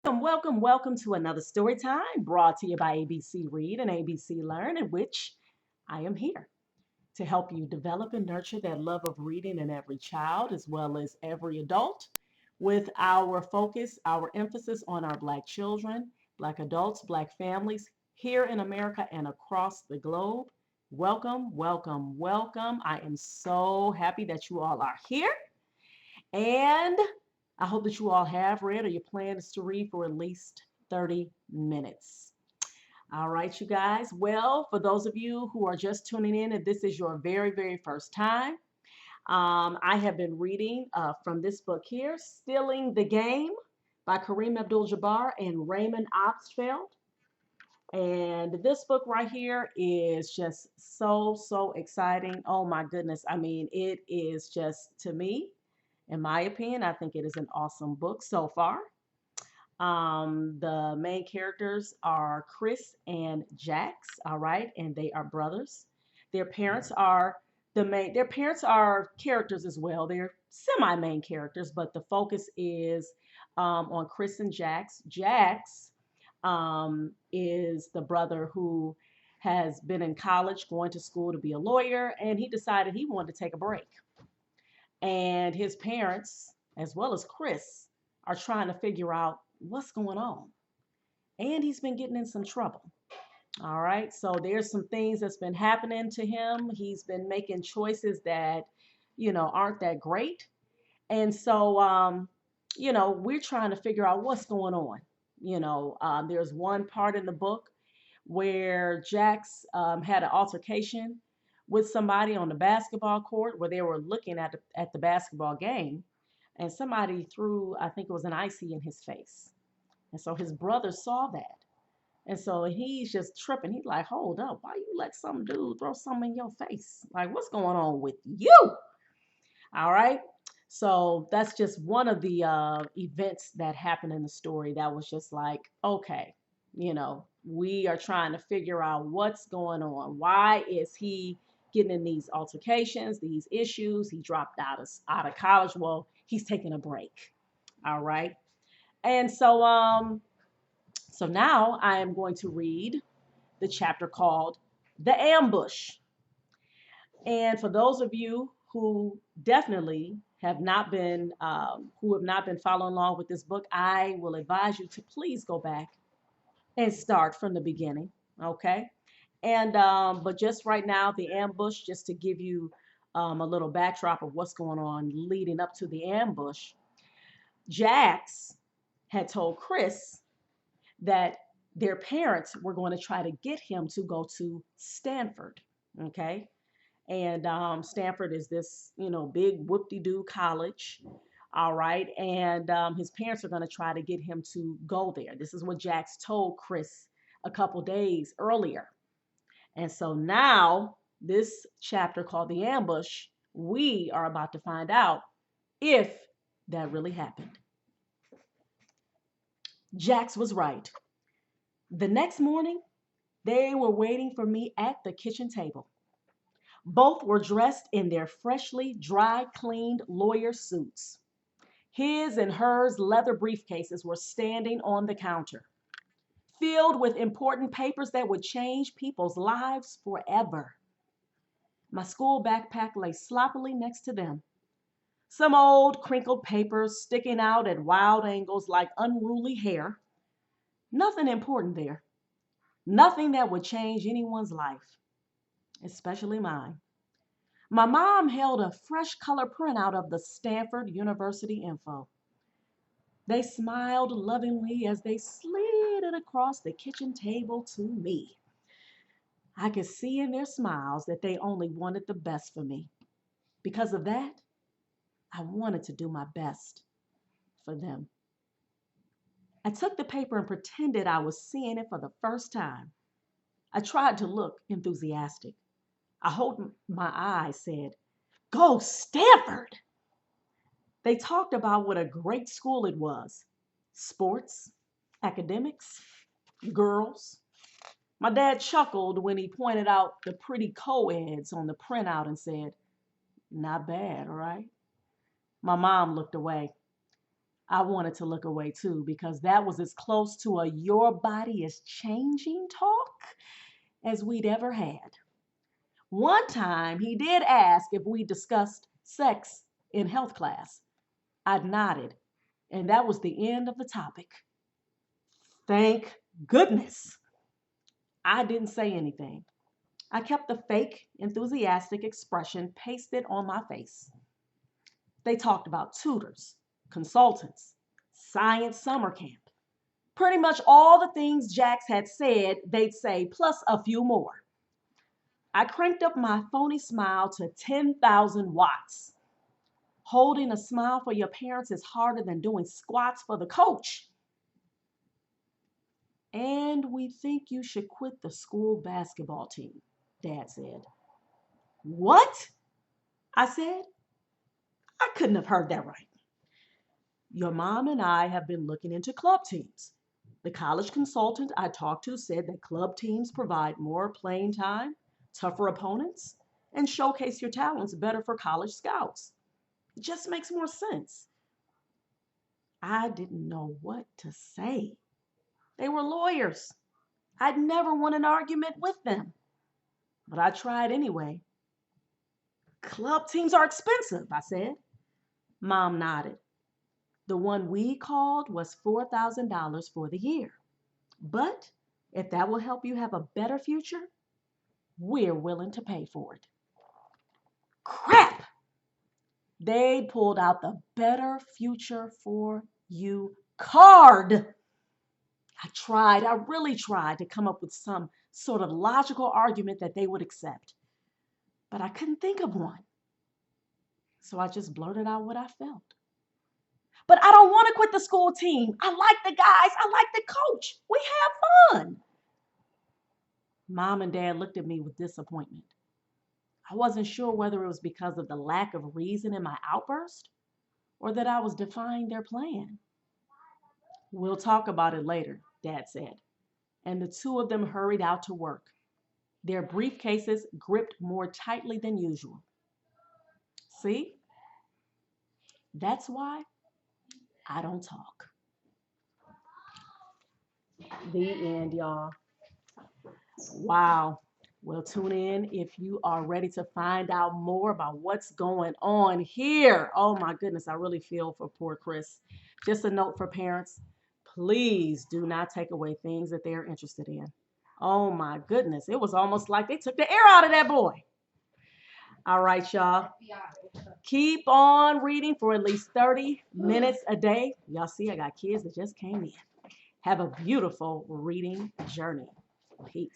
Welcome to another story time brought to you by ABC Read and ABC Learn, in which I am here to help you develop and nurture that love of reading in every child as well as every adult, with our focus, our emphasis on our Black children, Black adults, Black families here in America and across the globe. Welcome. I am so happy that you all are here. And I hope that you all have read or your plan is to read for at least 30 minutes. All right, you guys. Well, for those of you who are just tuning in and this is your very first time, I have been reading from this book here, Stealing the Game by Kareem Abdul-Jabbar and Raymond Obstfeld. And this book right here is just so exciting. Oh my goodness. I mean, it is just, to me, in my opinion, I think it is an awesome book so far. The main characters are Chris and Jax, all right, and they are brothers. Their parents are their parents are characters as well. They're semi-main characters, but the focus is on Chris and Jax. Jax is the brother who has been in college going to school to be a lawyer, and he decided he wanted to take a break. And his parents, as well as Chris, are trying to figure out what's going on. And he's been getting in some trouble. All right. So there's some things that's been happening to him. He's been making choices that, aren't that great. And so, we're trying to figure out what's going on. There's one part in the book where Jax had an altercation with somebody on the basketball court where they were looking at the basketball game, and somebody threw, I think it was an icy in his face. And so his brother saw that. And so he's just tripping. He's like, hold up, why you let some dude throw something in your face? Like, what's going on with you? All right. So that's just one of the events that happened in the story that was just like, okay, we are trying to figure out what's going on. Why is he getting in these altercations, these issues? He dropped out of college. Well, he's taking a break. All right. And so now I am going to read the chapter called The Ambush. And for those of you who definitely who have not been following along with this book, I will advise you to please go back and start from the beginning. Okay. And but just right now, the ambush, just to give you a little backdrop of what's going on leading up to the ambush. Jax had told Chris that their parents were going to try to get him to go to Stanford. Okay. And Stanford is this, big whoop-de-doo college. All right. And his parents are going to try to get him to go there. This is what Jax told Chris a couple days earlier. And so now, this chapter called The Ambush, we are about to find out if that really happened. Jax was right. The next morning, they were waiting for me at the kitchen table. Both were dressed in their freshly dry cleaned lawyer suits. His and hers leather briefcases were standing on the counter, filled with important papers that would change people's lives forever. My school backpack lay sloppily next to them, some old crinkled papers sticking out at wild angles like unruly hair. Nothing important there. Nothing that would change anyone's life, especially mine. My mom held a fresh color printout of the Stanford University info. They smiled lovingly as they slid it across the kitchen table to me. I could see in their smiles that they only wanted the best for me. Because of that, I wanted to do my best for them. I took the paper and pretended I was seeing it for the first time. I tried to look enthusiastic. I held my eyes, said, "Go Stanford!" They talked about what a great school it was. Sports, academics, girls. My dad chuckled when he pointed out the pretty co-eds on the printout and said, "Not bad, right?" My mom looked away. I wanted to look away too because that was as close to a your body is changing talk as we'd ever had. One time he did ask if we discussed sex in health class. I nodded, and that was the end of the topic. Thank goodness. I didn't say anything. I kept the fake, enthusiastic expression pasted on my face. They talked about tutors, consultants, science summer camp. Pretty much all the things Jax had said, they'd say, plus a few more. I cranked up my phony smile to 10,000 watts. Holding a smile for your parents is harder than doing squats for the coach. And we think you should quit the school basketball team, Dad said. What? I said. I couldn't have heard that right. Your mom and I have been looking into club teams. The college consultant I talked to said that club teams provide more playing time, tougher opponents, and showcase your talents better for college scouts. It just makes more sense. I didn't know what to say. They were lawyers. I'd never won an argument with them, but I tried anyway. Club teams are expensive, I said. Mom nodded. The one we called was $4,000 for the year. But if that will help you have a better future, we're willing to pay for it. Crap! They pulled out the Better Future for You card. I really tried to come up with some sort of logical argument that they would accept, but I couldn't think of one. So I just blurted out what I felt. But I don't want to quit the school team. I like the guys. I like the coach. We have fun. Mom and Dad looked at me with disappointment. I wasn't sure whether it was because of the lack of reason in my outburst or that I was defying their plan. We'll talk about it later, Dad said, and the two of them hurried out to work, their briefcases gripped more tightly than usual. See? That's why I don't talk. The end, y'all. Wow. Well, tune in if you are ready to find out more about what's going on here. Oh my goodness, I really feel for poor Chris. Just a note for parents, please do not take away things that they're interested in. Oh my goodness, it was almost like they took the air out of that boy. All right, y'all. Keep on reading for at least 30 minutes a day. Y'all see, I got kids that just came in. Have a beautiful reading journey. Peace.